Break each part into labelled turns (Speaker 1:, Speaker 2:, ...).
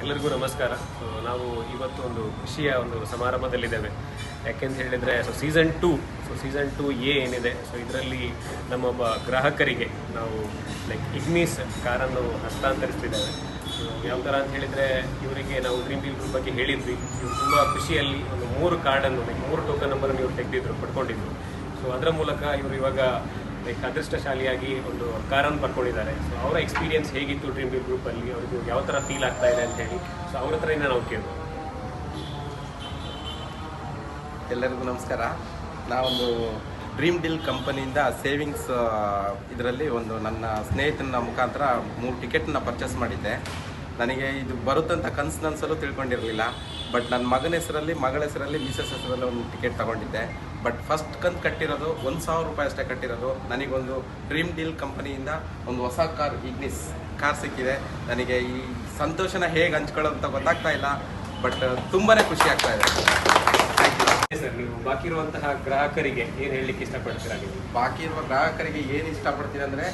Speaker 1: ಎಲ್ಲರಿಗೂ ನಮಸ್ಕಾರ. ನಾವು ಇವತ್ತು ಒಂದು ಖುಷಿಯ ಒಂದು ಸಮಾರಂಭದಲ್ಲಿದ್ದೇವೆ. ಯಾಕೆಂತ ಹೇಳಿದರೆ ಸೀಸನ್ 2 ಎ ಏನಿದೆ, ಇದರಲ್ಲಿ ನಮ್ಮೊಬ್ಬ ಗ್ರಾಹಕರಿಗೆ ನಾವು ಇಗ್ನಿಸ್ ಕಾರನ್ನು ಹಸ್ತಾಂತರಿಸ್ತಿದ್ದೇವೆ. ಯಾವ ಥರ ಅಂತ ಹೇಳಿದರೆ, ಇವರಿಗೆ ನಾವು ಡ್ರೀಮ್ ಡೀಲ್ ಗ್ರೂಪ್ ಬಗ್ಗೆ ಹೇಳಿದ್ವಿ. ಇವರು ತುಂಬ ಖುಷಿಯಲ್ಲಿ ಒಂದು 3 ಕಾರ್ಡನ್ನು 3 ಟೋಕನ್ ನಂಬರನ್ನು ಇವರು ಪಡ್ಕೊಂಡಿದ್ರು. ಅದರ ಮೂಲಕ ಇವರು ಇವಾಗ ಅದೃಷ್ಟಶಾಲಿಯಾಗಿ ಒಂದು ಕಾರನ್ನು ಪಡ್ಕೊಂಡಿದ್ದಾರೆ. ಅವರ ಎಕ್ಸ್ಪೀರಿಯನ್ಸ್ ಹೇಗಿತ್ತು ಡ್ರೀಮ್ ಡೀಲ್ ಗ್ರೂಪಲ್ಲಿ, ಅವ್ರಿಗೆ ಯಾವ ಥರ ಫೀಲ್ ಆಗ್ತಾ ಇದೆ ಅಂತ ಹೇಳಿ ಅವ್ರ ಹತ್ರದಿಂದ ನಾವು ಕೇಳ್ಬೋದು.
Speaker 2: ಎಲ್ಲರಿಗೂ ನಮಸ್ಕಾರ. ನಾವೊಂದು ಡ್ರೀಮ್ ಡೀಲ್ ಕಂಪನಿಯಿಂದ ಸೇವಿಂಗ್ಸ್ ಇದರಲ್ಲಿ ಒಂದು ನನ್ನ ಸ್ನೇಹಿತನ ಮುಖಾಂತರ 3 ಟಿಕೆಟನ್ನ ಪರ್ಚೇಸ್ ಮಾಡಿದ್ದೆ. ನನಗೆ ಇದು ಬರುತ್ತಂತ ಕನಸು ತಿಳ್ಕೊಂಡಿರಲಿಲ್ಲ. ಬಟ್ ನನ್ನ ಮಗನ ಹೆಸರಲ್ಲಿ, ಮಗಳ ಹೆಸರಲ್ಲಿ, ಮಿಸಸ್ ಹೆಸರಲ್ಲಿ ಒಂದು ಟಿಕೆಟ್ ತೊಗೊಂಡಿದ್ದೆ. ಬಟ್ ಫಸ್ಟ್ ಕಂತು ಕಟ್ಟಿರೋದು 1,000 ರೂಪಾಯಿ ಅಷ್ಟೇ ಕಟ್ಟಿರೋದು. ನನಗೊಂದು ಡ್ರೀಮ್ ಡೀಲ್ ಕಂಪನಿಯಿಂದ ಒಂದು ಹೊಸ ಇಗ್ನಿಸ್ ಕಾರ್ ಸಿಕ್ಕಿದೆ. ನನಗೆ ಈ ಸಂತೋಷನ ಹೇಗೆ ಹಂಚ್ಕೊಳ್ಳೋದು ಅಂತ ಗೊತ್ತಾಗ್ತಾ ಇಲ್ಲ. ಬಟ್ ತುಂಬಾ ಖುಷಿ ಆಗ್ತಾ ಇದೆ.
Speaker 1: ಸರ್, ನೀವು ಬಾಕಿ ಇರುವಂತಹ ಗ್ರಾಹಕರಿಗೆ ಏನು ಹೇಳಲಿಕ್ಕೆ ಇಷ್ಟಪಡ್ತೀರಾ? ನೀವು
Speaker 2: ಬಾಕಿ ಇರುವ ಗ್ರಾಹಕರಿಗೆ ಏನು ಇಷ್ಟಪಡ್ತೀನಿ ಅಂದರೆ,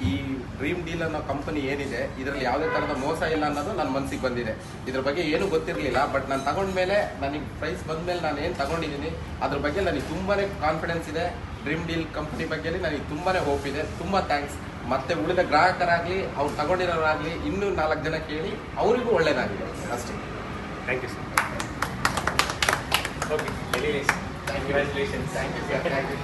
Speaker 2: ಈ ಡ್ರೀಮ್ ಡೀಲ್ ಅನ್ನೋ ಕಂಪನಿ ಏನಿದೆ, ಇದರಲ್ಲಿ ಯಾವುದೇ ಥರದ ಮೋಸ ಇಲ್ಲ ಅನ್ನೋದು ನನ್ನ ಮನಸ್ಸಿಗೆ ಬಂದಿದೆ. ಇದ್ರ ಬಗ್ಗೆ ಏನೂ ಗೊತ್ತಿರಲಿಲ್ಲ. ಬಟ್ ನಾನು ತಗೊಂಡ್ಮೇಲೆ, ನನಗೆ ಪ್ರೈಸ್ ಬಂದಮೇಲೆ ನಾನು ಏನು ತಗೊಂಡಿದ್ದೀನಿ ಅದ್ರ ಬಗ್ಗೆ ನನಗೆ ತುಂಬಾ ಕಾನ್ಫಿಡೆನ್ಸ್ ಇದೆ. ಡ್ರೀಮ್ ಡೀಲ್ ಕಂಪನಿ ಬಗ್ಗೆ ನನಗೆ ತುಂಬಾ ಹೋಪ್ ಇದೆ. ತುಂಬ ಥ್ಯಾಂಕ್ಸ್. ಮತ್ತು ಉಳಿದ ಗ್ರಾಹಕರಾಗಲಿ, ಅವ್ರು ತಗೊಂಡಿರೋರಾಗಲಿ, ಇನ್ನೂ 4 ಜನ ಕೇಳಿ ಅವರಿಗೂ ಒಳ್ಳೆಯದಾಗಿದೆ ಅಷ್ಟೇ.
Speaker 1: Thank you sir. Okay, congratulations.
Speaker 2: Thank you sir. Thank you.